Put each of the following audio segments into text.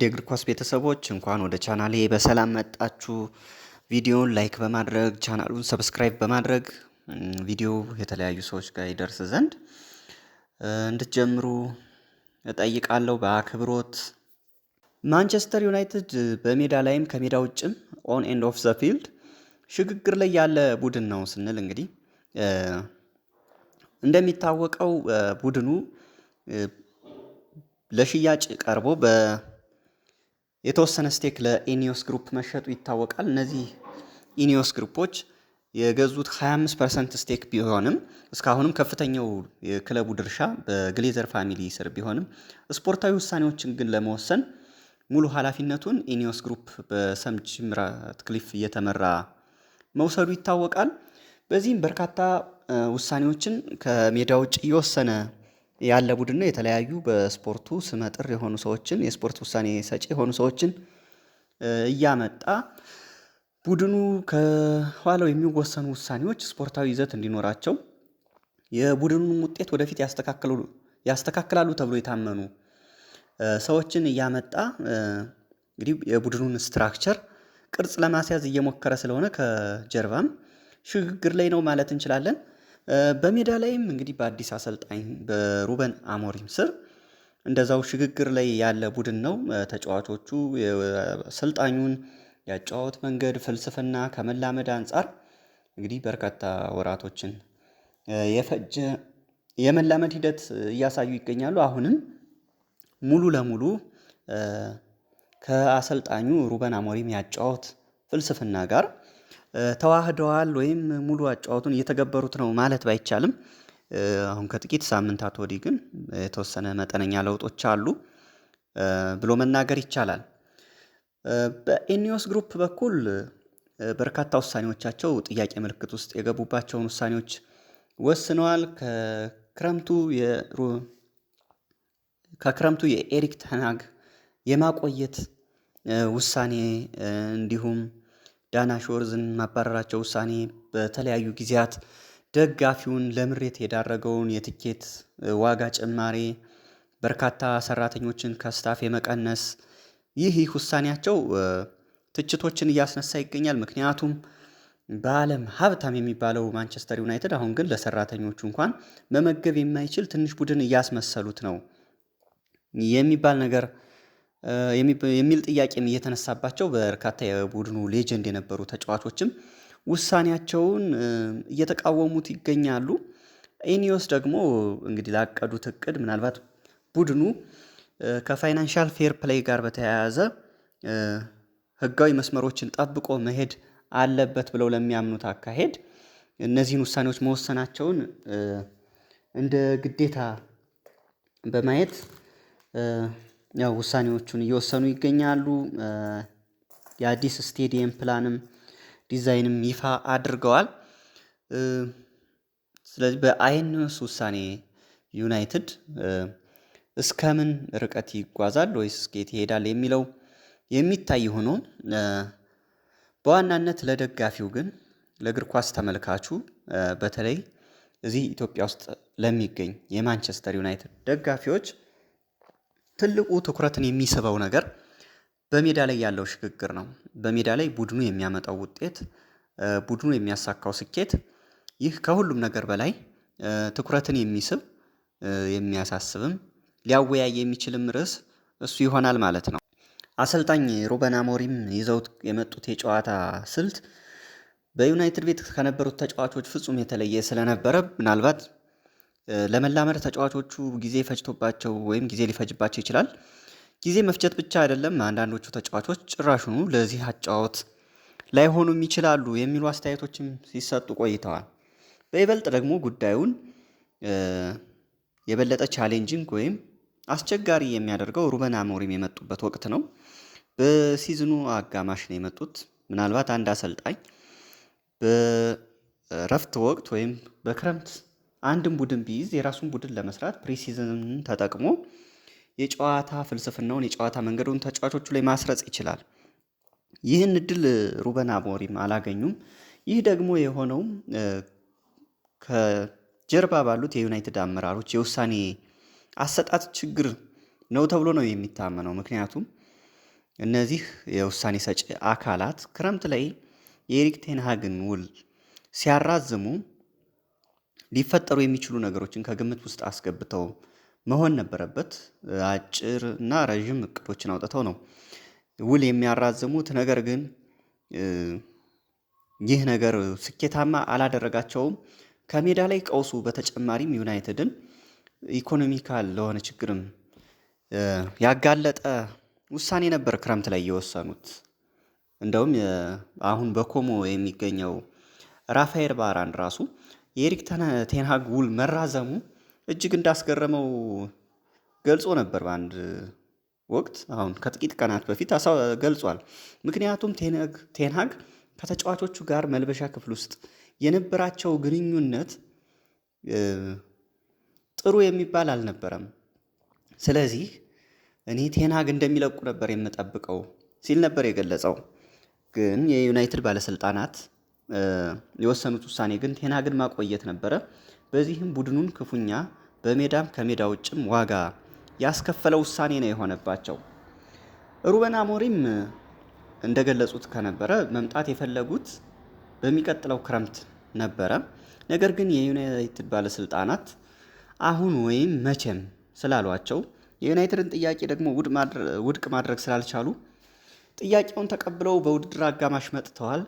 ውድ የእግር ኳስ ቤተሰቦች እንኳን ወደ ቻናሌ በሰላም መጣችሁ። ቪዲዮውን ላይክ በማድረግ ቻናሉን ሰብስክራይብ በማድረግ ቪዲዮ የተለያዩ ሰዎች ጋር ይደርስ ዘንድ እንድትጀምሩ እጠይቃለሁ በአክብሮት። ማንቸስተር ዩናይትድ በሜዳ ላይም ከሜዳ ውጭም ኦን ኤንድ ኦፍ ዘ ፊልድ ሽግግር ላይ ያለ ቡድን ነው ስንል እንግዲህ እንደሚታወቀው ቡድኑ ለሽያጭ ቀርቦ የተወሰነ ስቴክ ለኢኒዮስ ግሩፕ መሸጡ ይታወቃል። እነዚህ ኢኒዮስ ግሩፖች የገዙት 25% ስቴክ ቢሆንም እስካሁንም ከፍተኛው የክለቡ ድርሻ በግሌዘር ፋሚሊ ስር ቢሆንም ስፖርታዊ ውሳኔዎችን ግን ለመወሰን ሙሉ ኃላፊነቱን ኢኒዮስ ግሩፕ በሰም ጂም ራትክሊፍ እየተመራ መውሰዱ ይታወቃል። በዚህም በርካታ ውሳኔዎችን ከሜዳ ውጭ እየወሰነ ያለ ቡድን ነው። የተለያዩ በስፖርቱ ስመጥር የሆኑ ሰዎችን የስፖርት ውሳኔ ሰጪ የሆኑ ሰዎችን እያመጣ ቡድኑ ከኋላው የሚወሰኑ ውሳኔዎች ስፖርታዊ ይዘት እንዲኖራቸው የቡድኑን ውጤት ወደፊት ያስተካክላሉ ተብሎ የታመኑ ሰዎችን እያመጣ እንግዲህ የቡድኑን ስትራክቸር ቅርጽ ለማስያዝ እየሞከረ ስለሆነ ከጀርባም ሽግግር ላይ ነው ማለት እንችላለን። በሜዳ ላይም እንግዲህ በአዲስ አሰልጣኝ በሩበን አሞሪም ስር እንደዛው ሽግግር ላይ ያለ ቡድን ነው። ተጫዋቾቹ አሰልጣኙን ያጫወት መንገድ ፍልስፍና ከመላመድ አንጻር እንግዲህ በርካታ ወራቶችን የፈጀ የመላመድ ሂደት እያሳዩ ይገኛሉ። አሁንም ሙሉ ለሙሉ ከአሰልጣኙ ሩበን አሞሪም ያጫወት ፍልስፍና ጋር ተዋህደዋል ወይም ሙሉ አጫወቱን እየተገበሩት ነው ማለት ባይቻልም አሁን ከጥቂት ሳምንታት ወዲህ ግን የተወሰነ መጠነኛ ለውጦች አሉ ብሎ መናገር ይቻላል። በኢኒዮስ ግሩፕ በኩል በርካታ ውሳኔዎቻቸው ጥያቄ ምልክት ውስጥ የገቡባቸውን ውሳኔዎች ወስነዋል። ከክረምቱ የኤሪክ ተናግ የማቆየት ውሳኔ እንዲሁም ዳና ሾርዝን ማባረራቸው ውሳኔ በተለያዩ ጊዜያት ደጋፊውን ለምሬት የዳረገውን የትኬት ዋጋ ጭማሬ በርካታ ሰራተኞችን ከስታፍ የመቀነስ ይህ ውሳኔያቸው ትችቶችን እያስነሳ ይገኛል። ምክንያቱም በዓለም ሀብታም የሚባለው ማንቸስተር ዩናይትድ አሁን ግን ለሰራተኞቹ እንኳን መመገብ የማይችል ትንሽ ቡድን እያስመሰሉት ነው የሚባል ነገር የሚል ጥያቄም እየተነሳባቸው በርካታ የቡድኑ ሌጀንድ የነበሩ ተጫዋቾችም ውሳኔያቸውን እየተቃወሙት ይገኛሉ። ኢኒዮስ ደግሞ እንግዲህ ላቀዱት እቅድ ምናልባት ቡድኑ ከፋይናንሻል ፌር ፕሌይ ጋር በተያያዘ ህጋዊ መስመሮችን ጠብቆ መሄድ አለበት ብለው ለሚያምኑት አካሄድ እነዚህን ውሳኔዎች መወሰናቸውን እንደ ግዴታ በማየት ያው ውሳኔዎቹን እየወሰኑ ይገኛሉ። የአዲስ ስቴዲየም ፕላንም ዲዛይንም ይፋ አድርገዋል። ስለዚህ በኢኒዮስ ውሳኔ ዩናይትድ እስከምን ርቀት ይጓዛል ወይስ እስከየት ይሄዳል የሚለው የሚታይ ሆኖ በዋናነት ለደጋፊው ግን ለእግር ኳስ ተመልካቹ በተለይ እዚህ ኢትዮጵያ ውስጥ ለሚገኝ የማንቸስተር ዩናይትድ ደጋፊዎች ትልቁ ትኩረትን የሚስበው ነገር በሜዳ ላይ ያለው ሽግግር ነው። በሜዳ ላይ ቡድኑ የሚያመጣው ውጤት ቡድኑ የሚያሳካው ስኬት ይህ ከሁሉም ነገር በላይ ትኩረትን የሚስብ የሚያሳስብም ሊያወያይ የሚችልም ርዕስ እሱ ይሆናል ማለት ነው። አሰልጣኝ ሩበን አሞሪም ይዘውት የመጡት የጨዋታ ስልት በዩናይትድ ቤት ከነበሩት ተጫዋቾች ፍጹም የተለየ ስለነበረ ምናልባት ለመላመድ ተጫዋቾቹ ጊዜ ፈጅቶባቸው ወይም ጊዜ ሊፈጅባቸው ይችላል። ጊዜ መፍጀት ብቻ አይደለም፣ አንዳንዶቹ ተጫዋቾች ጭራሹኑ ለዚህ አጫወት ላይሆኑም ይችላሉ የሚሉ አስተያየቶችም ሲሰጡ ቆይተዋል። በይበልጥ ደግሞ ጉዳዩን የበለጠ ቻሌንጂንግ ወይም አስቸጋሪ የሚያደርገው ሩበን አሞሪም የመጡበት ወቅት ነው። በሲዝኑ አጋማሽ ነው የመጡት። ምናልባት አንድ አሰልጣኝ በረፍት ወቅት ወይም በክረምት አንድም ቡድን ቢይዝ የራሱን ቡድን ለመስራት ፕሪሲዝንን ተጠቅሞ የጨዋታ ፍልስፍናውን የጨዋታ መንገዱን ተጫዋቾቹ ላይ ማስረጽ ይችላል። ይህን እድል ሩበን አሞሪም አላገኙም። ይህ ደግሞ የሆነውም ከጀርባ ባሉት የዩናይትድ አመራሮች የውሳኔ አሰጣጥ ችግር ነው ተብሎ ነው የሚታመነው። ምክንያቱም እነዚህ የውሳኔ ሰጪ አካላት ክረምት ላይ የኤሪክ ቴን ሃግን ውል ሲያራዝሙ ሊፈጠሩ የሚችሉ ነገሮችን ከግምት ውስጥ አስገብተው መሆን ነበረበት። አጭር እና ረዥም እቅዶችን አውጥተው ነው ውል የሚያራዝሙት። ነገር ግን ይህ ነገር ስኬታማ አላደረጋቸውም። ከሜዳ ላይ ቀውሱ በተጨማሪም ዩናይትድን ኢኮኖሚካል ለሆነ ችግርም ያጋለጠ ውሳኔ ነበር ክረምት ላይ የወሰኑት። እንደውም አሁን በኮሞ የሚገኘው ራፋኤል ቫራን ራሱ የኤሪክ ቴን ሃግ ውል መራዘሙ እጅግ እንዳስገረመው ገልጾ ነበር በአንድ ወቅት። አሁን ከጥቂት ቀናት በፊት ገልጿል። ምክንያቱም ቴን ሃግ ከተጫዋቾቹ ጋር መልበሻ ክፍል ውስጥ የነበራቸው ግንኙነት ጥሩ የሚባል አልነበረም። ስለዚህ እኔ ቴን ሃግ እንደሚለቁ ነበር የምጠብቀው ሲል ነበር የገለጸው። ግን የዩናይትድ ባለስልጣናት የወሰኑት ውሳኔ ግን ቴን ሃግን ማቆየት ነበረ። በዚህም ቡድኑን ክፉኛ በሜዳም ከሜዳ ውጭም ዋጋ ያስከፈለ ውሳኔ ነው የሆነባቸው። ሩበን አሞሪም እንደገለጹት ከነበረ መምጣት የፈለጉት በሚቀጥለው ክረምት ነበረ። ነገር ግን የዩናይትድ ባለስልጣናት አሁን ወይም መቼም ስላሏቸው የዩናይትድን ጥያቄ ደግሞ ውድቅ ማድረግ ስላልቻሉ ጥያቄውን ተቀብለው በውድድር አጋማሽ መጥተዋል።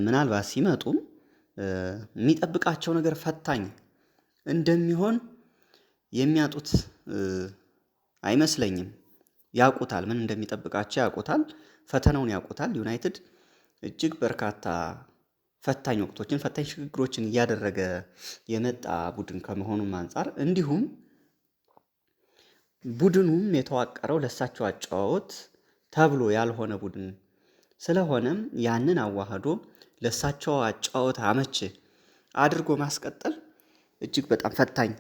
ምናልባት ሲመጡም የሚጠብቃቸው ነገር ፈታኝ እንደሚሆን የሚያጡት አይመስለኝም። ያውቁታል፣ ምን እንደሚጠብቃቸው ያውቁታል፣ ፈተናውን ያውቁታል። ዩናይትድ እጅግ በርካታ ፈታኝ ወቅቶችን፣ ፈታኝ ሽግግሮችን እያደረገ የመጣ ቡድን ከመሆኑም አንጻር እንዲሁም ቡድኑም የተዋቀረው ለእሳቸው አጨዋወት ተብሎ ያልሆነ ቡድን ስለሆነም ያንን አዋህዶ ለእሳቸው አጨዋወት አመች አድርጎ ማስቀጠል እጅግ በጣም ፈታኝ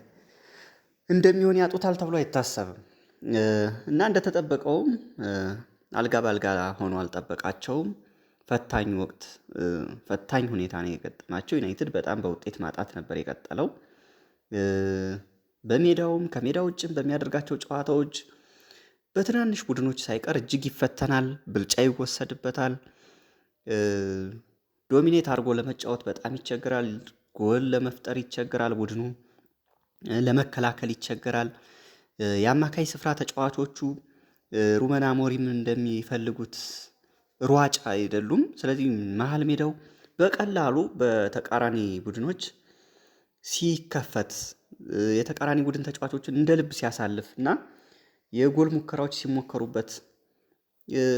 እንደሚሆን ያጡታል ተብሎ አይታሰብም እና እንደተጠበቀውም አልጋ ባልጋ ሆኖ አልጠበቃቸውም። ፈታኝ ወቅት፣ ፈታኝ ሁኔታ ነው የገጠማቸው። ዩናይትድ በጣም በውጤት ማጣት ነበር የቀጠለው። በሜዳውም ከሜዳ ውጭም በሚያደርጋቸው ጨዋታዎች በትናንሽ ቡድኖች ሳይቀር እጅግ ይፈተናል፣ ብልጫ ይወሰድበታል። ዶሚኔት አድርጎ ለመጫወት በጣም ይቸግራል። ጎል ለመፍጠር ይቸግራል። ቡድኑ ለመከላከል ይቸግራል። የአማካይ ስፍራ ተጫዋቾቹ ሩበን አሞሪም እንደሚፈልጉት ሯጭ አይደሉም። ስለዚህ መሀል ሜዳው በቀላሉ በተቃራኒ ቡድኖች ሲከፈት የተቃራኒ ቡድን ተጫዋቾችን እንደ ልብ ሲያሳልፍ እና የጎል ሙከራዎች ሲሞከሩበት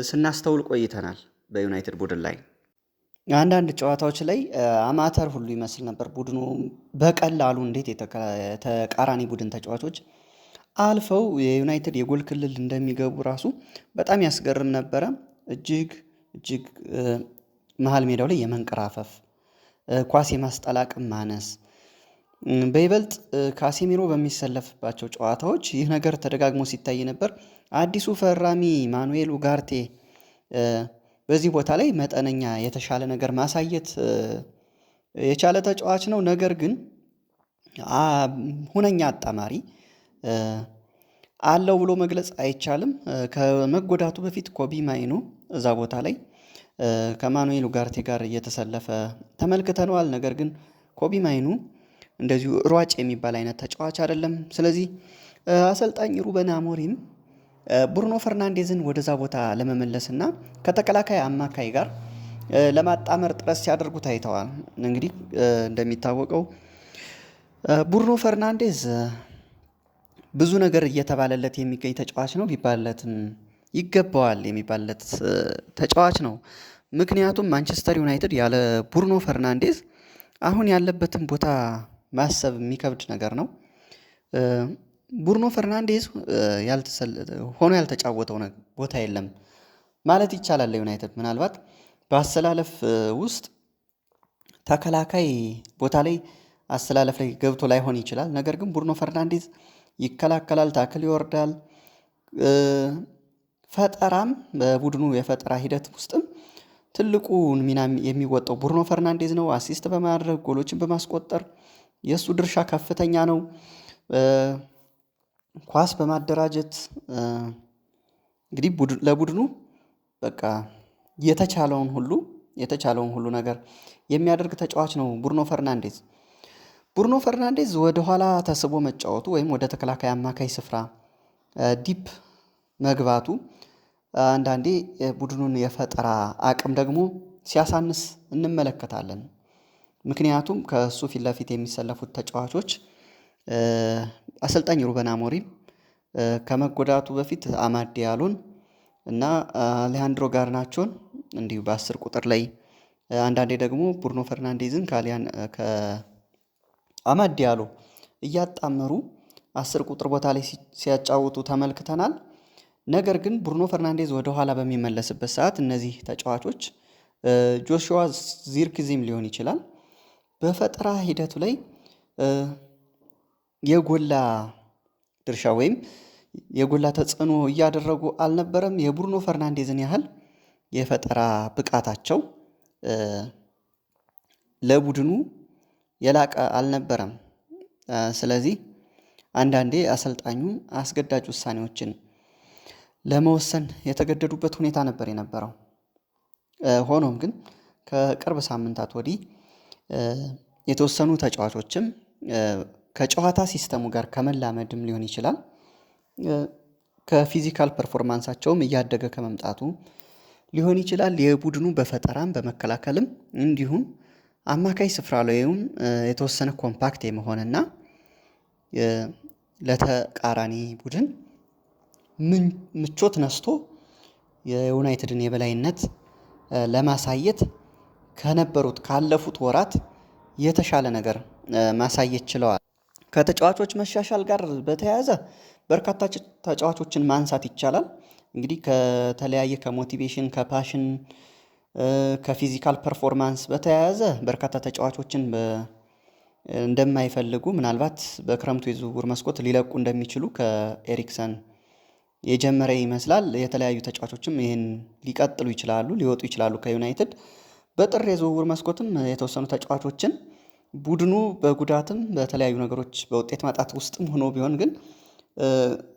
ስናስተውል ቆይተናል። በዩናይትድ ቡድን ላይ አንዳንድ ጨዋታዎች ላይ አማተር ሁሉ ይመስል ነበር። ቡድኑ በቀላሉ እንዴት የተቃራኒ ቡድን ተጫዋቾች አልፈው የዩናይትድ የጎል ክልል እንደሚገቡ ራሱ በጣም ያስገርም ነበረ። እጅግ መሀል ሜዳው ላይ የመንቀራፈፍ ኳስ የማስጣል አቅም ማነስ፣ በይበልጥ ካሴሚሮ በሚሰለፍባቸው ጨዋታዎች ይህ ነገር ተደጋግሞ ሲታይ ነበር። አዲሱ ፈራሚ ማኑኤል ኡጋርቴ በዚህ ቦታ ላይ መጠነኛ የተሻለ ነገር ማሳየት የቻለ ተጫዋች ነው። ነገር ግን ሁነኛ አጣማሪ አለው ብሎ መግለጽ አይቻልም። ከመጎዳቱ በፊት ኮቢ ማይኑ እዛ ቦታ ላይ ከማኑኤል ኡጋርቴ ጋር እየተሰለፈ ተመልክተነዋል። ነገር ግን ኮቢ ማይኑ እንደዚሁ ሯጭ የሚባል አይነት ተጫዋች አይደለም። ስለዚህ አሰልጣኝ ሩበን አሞሪም ብሩኖ ፈርናንዴዝን ወደዛ ቦታ ለመመለስና ከተከላካይ አማካይ ጋር ለማጣመር ጥረት ሲያደርጉ ታይተዋል። እንግዲህ እንደሚታወቀው ብሩኖ ፈርናንዴዝ ብዙ ነገር እየተባለለት የሚገኝ ተጫዋች ነው። ቢባልለትም ይገባዋል የሚባልለት ተጫዋች ነው። ምክንያቱም ማንቸስተር ዩናይትድ ያለ ብሩኖ ፈርናንዴዝ አሁን ያለበትን ቦታ ማሰብ የሚከብድ ነገር ነው። ብሩኖ ፈርናንዴዝ ሆኖ ያልተጫወተው ቦታ የለም ማለት ይቻላል። ዩናይትድ ምናልባት በአሰላለፍ ውስጥ ተከላካይ ቦታ ላይ አሰላለፍ ላይ ገብቶ ላይሆን ይችላል። ነገር ግን ብሩኖ ፈርናንዴዝ ይከላከላል፣ ታክል ይወርዳል። ፈጠራም በቡድኑ የፈጠራ ሂደት ውስጥም ትልቁን ሚና የሚወጣው ብሩኖ ፈርናንዴዝ ነው። አሲስት በማድረግ ጎሎችን በማስቆጠር የእሱ ድርሻ ከፍተኛ ነው። ኳስ በማደራጀት እንግዲህ ለቡድኑ በቃ የተቻለውን ሁሉ ነገር የሚያደርግ ተጫዋች ነው ብሩኖ ፈርናንዴዝ ወደ ኋላ ተስቦ መጫወቱ ወይም ወደ ተከላካይ አማካይ ስፍራ ዲፕ መግባቱ አንዳንዴ ቡድኑን የፈጠራ አቅም ደግሞ ሲያሳንስ እንመለከታለን። ምክንያቱም ከእሱ ፊት ለፊት የሚሰለፉት ተጫዋቾች አሰልጣኝ ሩበን አሞሪም ከመጎዳቱ በፊት አማድ ዲያሎን እና አሌሃንድሮ ጋርናቾን እንዲሁ በ10 ቁጥር ላይ አንዳንዴ ደግሞ ብሩኖ ፈርናንዴዝን ከአማድ ዲያሎ እያጣመሩ 10 ቁጥር ቦታ ላይ ሲያጫውቱ ተመልክተናል። ነገር ግን ብሩኖ ፈርናንዴዝ ወደ ኋላ በሚመለስበት ሰዓት እነዚህ ተጫዋቾች ጆሹዋ ዚርክዚም ሊሆን ይችላል በፈጠራ ሂደቱ ላይ የጎላ ድርሻ ወይም የጎላ ተጽዕኖ እያደረጉ አልነበረም። የብሩኖ ፈርናንዴዝን ያህል የፈጠራ ብቃታቸው ለቡድኑ የላቀ አልነበረም። ስለዚህ አንዳንዴ አሰልጣኙ አስገዳጅ ውሳኔዎችን ለመወሰን የተገደዱበት ሁኔታ ነበር የነበረው። ሆኖም ግን ከቅርብ ሳምንታት ወዲህ የተወሰኑ ተጫዋቾችም ከጨዋታ ሲስተሙ ጋር ከመላመድም ሊሆን ይችላል ከፊዚካል ፐርፎርማንሳቸውም እያደገ ከመምጣቱ ሊሆን ይችላል የቡድኑ በፈጠራም በመከላከልም እንዲሁም አማካይ ስፍራ ላይም የተወሰነ ኮምፓክት የመሆንና ለተቃራኒ ቡድን ምቾት ነስቶ የዩናይትድን የበላይነት ለማሳየት ካለፉት ወራት የተሻለ ነገር ማሳየት ችለዋል። ከተጫዋቾች መሻሻል ጋር በተያያዘ በርካታ ተጫዋቾችን ማንሳት ይቻላል። እንግዲህ ከተለያየ ከሞቲቬሽን ከፓሽን ከፊዚካል ፐርፎርማንስ በተያያዘ በርካታ ተጫዋቾችን እንደማይፈልጉ ምናልባት በክረምቱ የዝውውር መስኮት ሊለቁ እንደሚችሉ ከኤሪክሰን የጀመረ ይመስላል። የተለያዩ ተጫዋቾችም ይህን ሊቀጥሉ ይችላሉ ሊወጡ ይችላሉ ከዩናይትድ። በጥር የዝውውር መስኮትም የተወሰኑ ተጫዋቾችን ቡድኑ በጉዳትም በተለያዩ ነገሮች በውጤት ማጣት ውስጥም ሆኖ ቢሆን ግን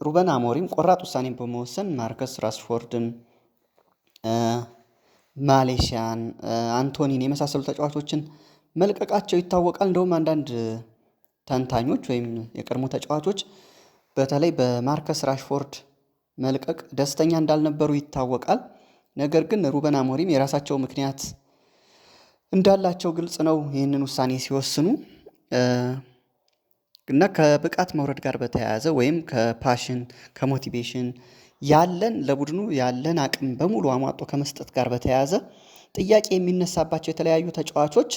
ሩበን አሞሪም ቆራጥ ውሳኔን በመወሰን ማርከስ ራሽፎርድን፣ ማሌሲያን፣ አንቶኒን የመሳሰሉ ተጫዋቾችን መልቀቃቸው ይታወቃል። እንደውም አንዳንድ ተንታኞች ወይም የቀድሞ ተጫዋቾች በተለይ በማርከስ ራሽፎርድ መልቀቅ ደስተኛ እንዳልነበሩ ይታወቃል። ነገር ግን ሩበን አሞሪም የራሳቸው ምክንያት እንዳላቸው ግልጽ ነው ይህንን ውሳኔ ሲወስኑ እና ከብቃት መውረድ ጋር በተያያዘ ወይም ከፓሽን ከሞቲቬሽን ለቡድኑ ያለን አቅም በሙሉ አሟጦ ከመስጠት ጋር በተያያዘ ጥያቄ የሚነሳባቸው የተለያዩ ተጫዋቾች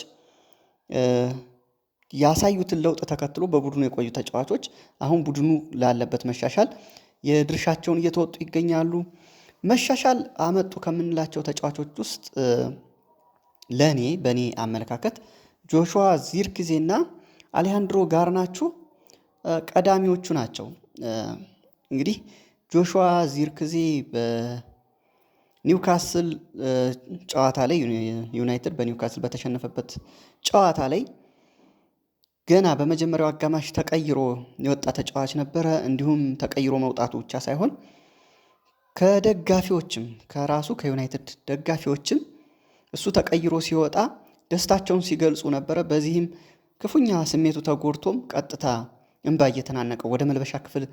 ያሳዩትን ለውጥ ተከትሎ በቡድኑ የቆዩ ተጫዋቾች አሁን ቡድኑ ላለበት መሻሻል የድርሻቸውን እየተወጡ ይገኛሉ። መሻሻል አመጡ ከምንላቸው ተጫዋቾች ውስጥ በእኔ አመለካከት ጆሹዋ ዚርክዜና አሌሃንድሮ ጋርናቾ ቀዳሚዎቹ ናቸው። እንግዲህ ጆሹዋ ዚርክዜ በኒውካስል ጨዋታ ላይ ዩናይትድ በኒውካስል በተሸነፈበት ጨዋታ ላይ ገና በመጀመሪያው አጋማሽ ተቀይሮ የወጣ ተጫዋች ነበረ። እንዲሁም ተቀይሮ መውጣቱ ብቻ ሳይሆን ከደጋፊዎችም ከራሱ ከዩናይትድ ደጋፊዎችም እሱ ተቀይሮ ሲወጣ ደስታቸውን ሲገልጹ ነበረ። በዚህም ክፉኛ ስሜቱ ተጎድቶም ቀጥታ እንባ እየተናነቀው ወደ መልበሻ ክፍል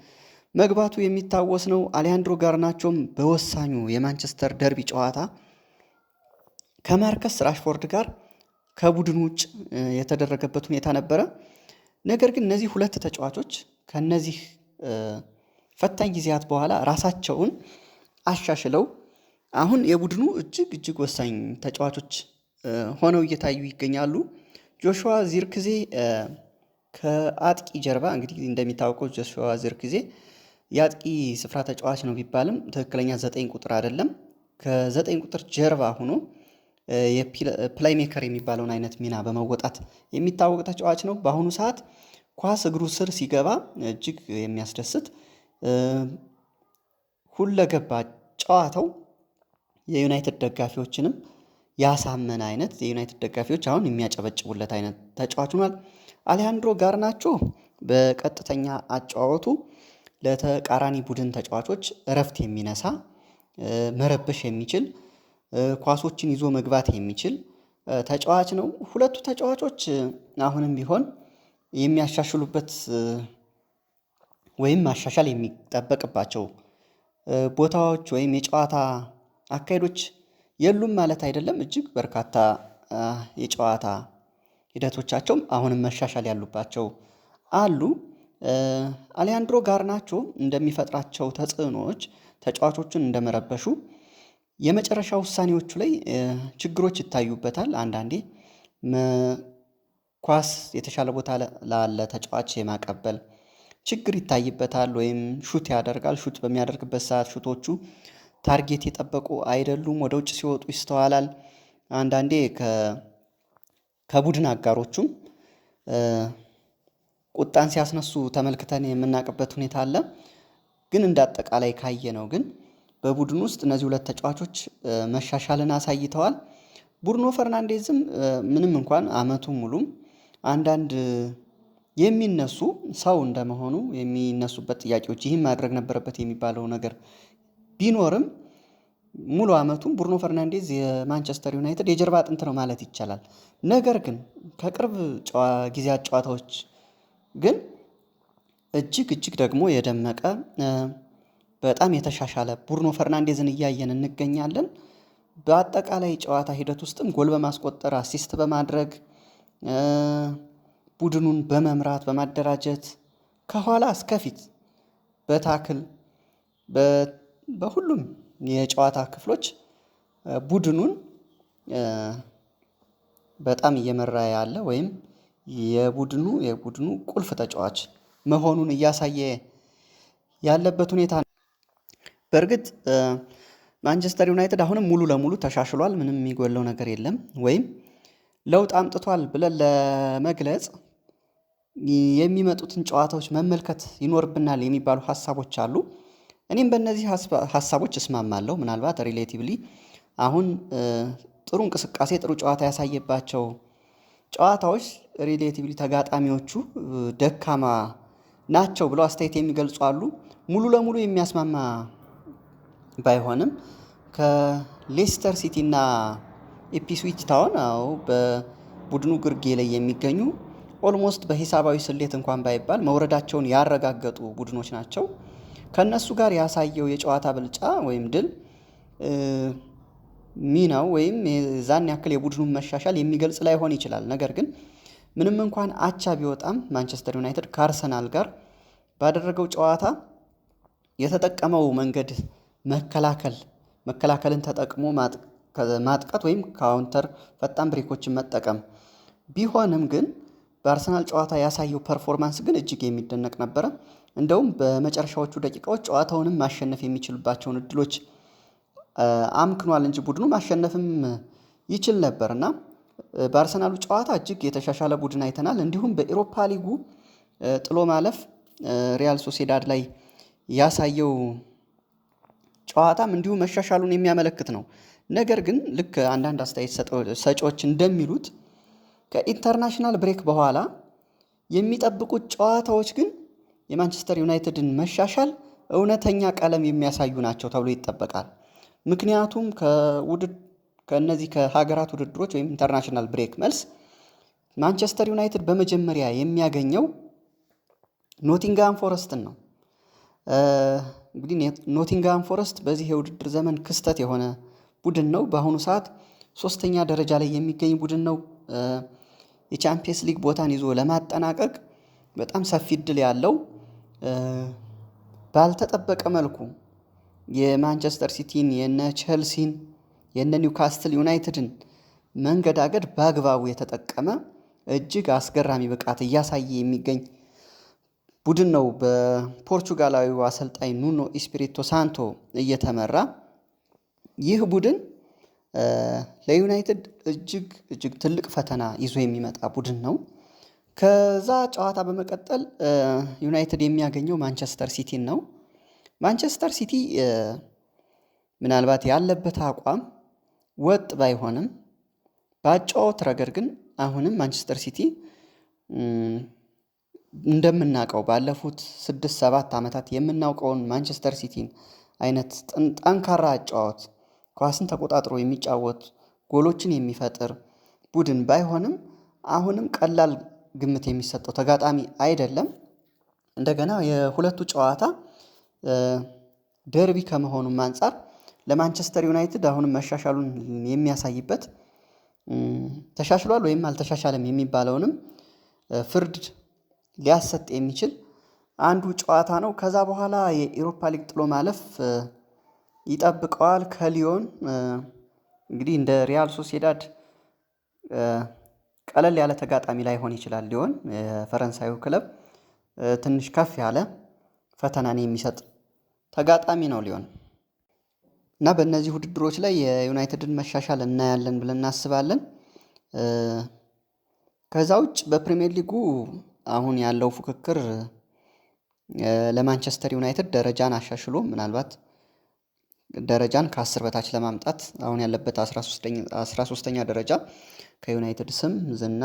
መግባቱ የሚታወስ ነው። አሌሃንድሮ ጋርናቾም በወሳኙ የማንቸስተር ደርቢ ጨዋታ ከማርከስ ራሽፎርድ ጋር ከቡድን ውጭ የተደረገበት ሁኔታ ነበረ። ነገር ግን እነዚህ ሁለት ተጫዋቾች ከነዚህ ፈታኝ ጊዜያት በኋላ ራሳቸውን አሻሽለው አሁን የቡድኑ እጅግ ወሳኝ ተጫዋቾች ሆነው እየታዩ ይገኛሉ። ጆሹዋ ዚርክዜ ከአጥቂ ጀርባ እንግዲህ እንደሚታወቀው ጆሹዋ ዚርክዜ የአጥቂ ስፍራ ተጫዋች ነው ቢባልም ትክክለኛ 9 ቁጥር አይደለም። ከ9 ቁጥር ጀርባ ሆኖ የፕላይሜከር የሚባለውን አይነት ሚና በመወጣት የሚታወቅ ተጫዋች ነው። በአሁኑ ሰዓት ኳስ እግሩ ስር ሲገባ እጅግ የሚያስደስት ሁለገባ ጨዋታው የዩናይትድ ደጋፊዎችንም ያሳመነ አይነት የዩናይትድ ደጋፊዎች አሁን የሚያጨበጭቡለት አይነት ተጫዋች ሆኗል። አሌሃንድሮ ጋርናቾ በቀጥተኛ አጨዋወቱ ለተቃራኒ ቡድን ተጫዋቾች እረፍት የሚነሳ መረበሽ የሚችል ኳሶችን ይዞ መግባት የሚችል ተጫዋች ነው። ሁለቱ ተጫዋቾች አሁንም ቢሆን የሚያሻሽሉበት ወይም ማሻሻል የሚጠበቅባቸው ቦታዎች ወይም የጨዋታ አካሄዶች የሉም ማለት አይደለም። እጅግ በርካታ የጨዋታ ሂደቶቻቸውም አሁንም መሻሻል ያሉባቸው አሉ። አሊያንድሮ ጋርናቾ እንደሚፈጥራቸው ተጽዕኖዎች ተጫዋቾችን እንደመረበሹ የመጨረሻ ውሳኔዎቹ ላይ ችግሮች ይታዩበታል። አንዳንዴ ኳስ የተሻለ ቦታ ላለ ተጫዋች የማቀበል ችግር ይታይበታል፣ ወይም ሹት ያደርጋል። ሹት በሚያደርግበት ሰዓት ሹቶቹ ታርጌት የጠበቁ አይደሉም፣ ወደ ውጭ ሲወጡ ይስተዋላል። አንዳንዴ ከቡድን አጋሮቹም ቁጣን ሲያስነሱ ተመልክተን የምናውቅበት ሁኔታ አለ። ግን እንደ አጠቃላይ ካየ ነው ግን በቡድን ውስጥ እነዚህ ሁለት ተጫዋቾች መሻሻልን አሳይተዋል። ብሩኖ ፈርናንዴዝም ምንም እንኳን አመቱ ሙሉም አንዳንድ የሚነሱ ሰው እንደመሆኑ የሚነሱበት ጥያቄዎች ይህን ማድረግ ነበረበት የሚባለው ነገር ቢኖርም ሙሉ አመቱም ብሩኖ ፈርናንዴዝ የማንቸስተር ዩናይትድ የጀርባ አጥንት ነው ማለት ይቻላል። ነገር ግን ከቅርብ ጊዜያት ጨዋታዎች ግን እጅግ ደግሞ የደመቀ በጣም የተሻሻለ ብሩኖ ፈርናንዴዝን እያየን እንገኛለን። በአጠቃላይ ጨዋታ ሂደት ውስጥም ጎል በማስቆጠር አሲስት በማድረግ ቡድኑን በመምራት በማደራጀት ከኋላ እስከፊት በታክል በሁሉም የጨዋታ ክፍሎች ቡድኑን በጣም እየመራ ያለ ወይም የቡድኑ ቁልፍ ተጫዋች መሆኑን እያሳየ ያለበት ሁኔታ ነው። በእርግጥ ማንቸስተር ዩናይትድ አሁንም ሙሉ ለሙሉ ተሻሽሏል፣ ምንም የሚጎለው ነገር የለም፣ ወይም ለውጥ አምጥቷል ብለን ለመግለጽ የሚመጡትን ጨዋታዎች መመልከት ይኖርብናል የሚባሉ ሀሳቦች አሉ። እኔም በእነዚህ ሀሳቦች እስማማለሁ። ምናልባት ሪሌቲቭሊ አሁን ጥሩ እንቅስቃሴ ጥሩ ጨዋታ ያሳየባቸው ጨዋታዎች ሪሌቲቭሊ ተጋጣሚዎቹ ደካማ ናቸው ብለው አስተያየት የሚገልጹ አሉ። ሙሉ ለሙሉ የሚያስማማ ባይሆንም ከሌስተር ሲቲ እና ኢፕስዊች ታውን በቡድኑ ግርጌ ላይ የሚገኙ ኦልሞስት በሂሳባዊ ስሌት እንኳን ባይባል መውረዳቸውን ያረጋገጡ ቡድኖች ናቸው። ከነሱ ጋር ያሳየው የጨዋታ ብልጫ ወይም ድል ሚናው ወይም የዛን ያክል የቡድኑን መሻሻል የሚገልጽ ላይሆን ይችላል። ነገር ግን ምንም እንኳን አቻ ቢወጣም ማንቸስተር ዩናይትድ ከአርሰናል ጋር ባደረገው ጨዋታ የተጠቀመው መንገድ መከላከልን ተጠቅሞ ማጥቃት ወይም ካውንተር ፈጣን ብሬኮችን መጠቀም ቢሆንም ግን በአርሰናል ጨዋታ ያሳየው ፐርፎርማንስ ግን እጅግ የሚደነቅ ነበረ። እንደውም በመጨረሻዎቹ ደቂቃዎች ጨዋታውንም ማሸነፍ የሚችልባቸውን እድሎች አምክኗል እንጂ ቡድኑ ማሸነፍም ይችል ነበር እና በአርሰናሉ ጨዋታ እጅግ የተሻሻለ ቡድን አይተናል። እንዲሁም በኢሮፓ ሊጉ ጥሎ ማለፍ ሪያል ሶሴዳድ ላይ ያሳየው ጨዋታም እንዲሁ መሻሻሉን የሚያመለክት ነው። ነገር ግን ልክ አንዳንድ አስተያየት ሰጪዎች እንደሚሉት ከኢንተርናሽናል ብሬክ በኋላ የሚጠብቁት ጨዋታዎች ግን የማንቸስተር ዩናይትድን መሻሻል እውነተኛ ቀለም የሚያሳዩ ናቸው ተብሎ ይጠበቃል። ምክንያቱም ከእነዚህ ከሀገራት ውድድሮች ወይም ኢንተርናሽናል ብሬክ መልስ ማንቸስተር ዩናይትድ በመጀመሪያ የሚያገኘው ኖቲንግሃም ፎረስትን ነው። እንግዲህ ኖቲንግሃም ፎረስት በዚህ የውድድር ዘመን ክስተት የሆነ ቡድን ነው። በአሁኑ ሰዓት 3ኛ ደረጃ ላይ የሚገኝ ቡድን ነው። የቻምፒየንስ ሊግ ቦታን ይዞ ለማጠናቀቅ በጣም ሰፊ እድል ያለው ባልተጠበቀ መልኩ የማንቸስተር ሲቲን የነ ቼልሲን የነ ኒውካስትል ዩናይትድን መንገዳገድ በአግባቡ የተጠቀመ እጅግ አስገራሚ ብቃት እያሳየ የሚገኝ ቡድን ነው በፖርቹጋላዊው አሰልጣኝ ኑኖ ኢስፒሪቶ ሳንቶ እየተመራ። ይህ ቡድን ለዩናይትድ እጅግ ትልቅ ፈተና ይዞ የሚመጣ ቡድን ነው። ከዛ ጨዋታ በመቀጠል ዩናይትድ የሚያገኘው ማንቸስተር ሲቲን ነው። ማንቸስተር ሲቲ ምናልባት ያለበት አቋም ወጥ ባይሆንም በአጨዋወት ረገድ ግን አሁንም ማንቸስተር ሲቲ እንደምናውቀው ባለፉት 6-7 ዓመታት የምናውቀውን ማንቸስተር ሲቲን አይነት ጠንካራ አጫዋት ኳስን ተቆጣጥሮ የሚጫወት ጎሎችን የሚፈጥር ቡድን ባይሆንም አሁንም ቀላል ግምት የሚሰጠው ተጋጣሚ አይደለም። እንደገና የሁለቱ ጨዋታ ደርቢ ከመሆኑም አንፃር ለማንቸስተር ዩናይትድ አሁንም መሻሻሉን የሚያሳይበት ተሻሽሏል ወይም አልተሻሻለም የሚባለውንም ፍርድ ሊያሰጥ የሚችል አንዱ ጨዋታ ነው። ከዛ በኋላ የኢሮፓ ሊግ ጥሎ ማለፍ ይጠብቀዋል ከሊዮን። እንግዲህ እንደ ሪያል ሶሴዳድ ቀለል ያለ ተጋጣሚ ላይሆን ይችላል። ሊዮን የፈረንሳዩ ክለብ ትንሽ ከፍ ያለ ፈተናን የሚሰጥ ተጋጣሚ ነው ሊዮን እና በእነዚህ ውድድሮች ላይ የዩናይትድን መሻሻል እናያለን ብለን እናስባለን። ከዛ ውጭ በፕሪሚየር ሊጉ አሁን ያለው ፉክክር ለማንቸስተር ዩናይትድ ደረጃን አሻሽሎ ምናልባት ደረጃን ከ10 በታች ለማምጣት አሁን ያለበት 13ኛ ደረጃ ከዩናይትድ ስም ዝና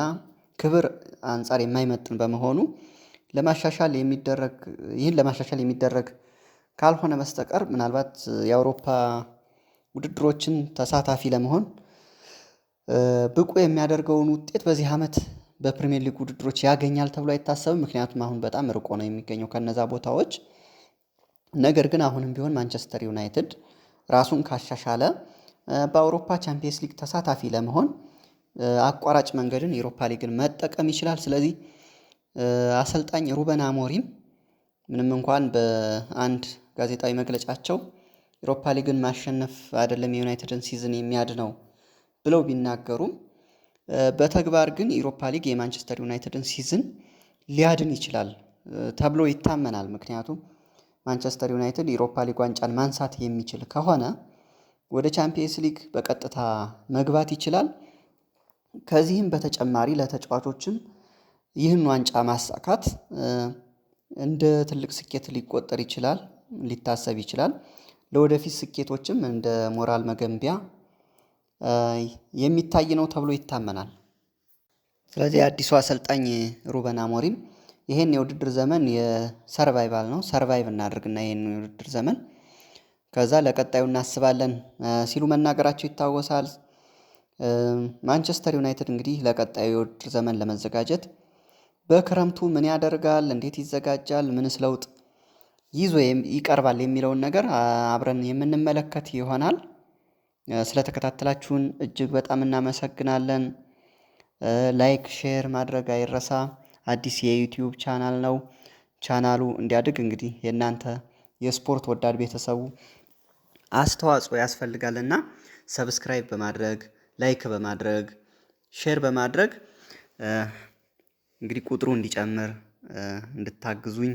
ክብር አንጻር የማይመጥን በመሆኑ ይህን ለማሻሻል የሚደረግ ካልሆነ በስተቀር ምናልባት የአውሮፓ ውድድሮችን ተሳታፊ ለመሆን ብቁ የሚያደርገውን ውጤት በዚህ ዓመት በፕሪሚየር ሊግ ውድድሮች ያገኛል ተብሎ አይታሰብም። ምክንያቱም አሁን በጣም ርቆ ነው የሚገኘው ከነዛ ቦታዎች። ነገር ግን አሁንም ቢሆን ማንቸስተር ዩናይትድ ራሱን ካሻሻለ በአውሮፓ ቻምፒየንስ ሊግ ተሳታፊ ለመሆን አቋራጭ መንገድን የአውሮፓ ሊግን መጠቀም ይችላል። ስለዚህ አሰልጣኝ ሩበን አሞሪም ምንም እንኳን በአንድ ጋዜጣዊ መግለጫቸው የአውሮፓ ሊግን ማሸነፍ አይደለም የዩናይትድን ሲዝን የሚያድነው ብለው ቢናገሩም በተግባር ግን የአውሮፓ ሊግ የማንቸስተር ዩናይትድን ሲዝን ሊያድን ይችላል ተብሎ ይታመናል። ምክንያቱም ማንቸስተር ዩናይትድ የአውሮፓ ሊግ ዋንጫን ማንሳት የሚችል ከሆነ ወደ ቻምፒየንስ ሊግ በቀጥታ መግባት ይችላል። ከዚህም በተጨማሪ ለተጫዋቾችም ይህን ዋንጫ ማሳካት እንደ ትልቅ ስኬት ሊቆጠር ይችላል፣ ሊታሰብ ይችላል። ለወደፊት ስኬቶችም እንደ ሞራል መገንቢያ የሚታይ ነው ተብሎ ይታመናል። ስለዚህ አዲሱ አሰልጣኝ ሩበን አሞሪም ይሄን የውድድር ዘመን የሰርቫይቫል ነው፣ ሰርቫይቭ እናድርግና ይሄን የውድድር ዘመን ከዛ ለቀጣዩ እናስባለን ሲሉ መናገራቸው ይታወሳል። ማንቸስተር ዩናይትድ እንግዲህ ለቀጣዩ የውድድር ዘመን ለመዘጋጀት በክረምቱ ምን ያደርጋል፣ እንዴት ይዘጋጃል፣ ምንስ ለውጥ ይዞ ይቀርባል የሚለውን ነገር አብረን የምንመለከት ይሆናል። ስለተከታተላችሁን እጅግ በጣም እናመሰግናለን። ላይክ ሼር ማድረግ አይረሳ። አዲስ የዩቲዩብ ቻናል ነው። ቻናሉ እንዲያድግ እንግዲህ የእናንተ የስፖርት ወዳድ ቤተሰቡ አስተዋጽኦ ያስፈልጋልና ሰብስክራይብ በማድረግ ላይክ በማድረግ ሼር በማድረግ እንግዲህ ቁጥሩ እንዲጨምር እንድታግዙኝ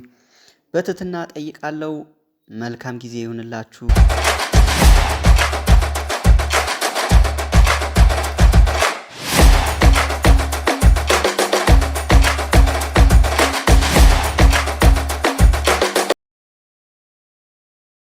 በትህትና ጠይቃለሁ። መልካም ጊዜ ይሁንላችሁ።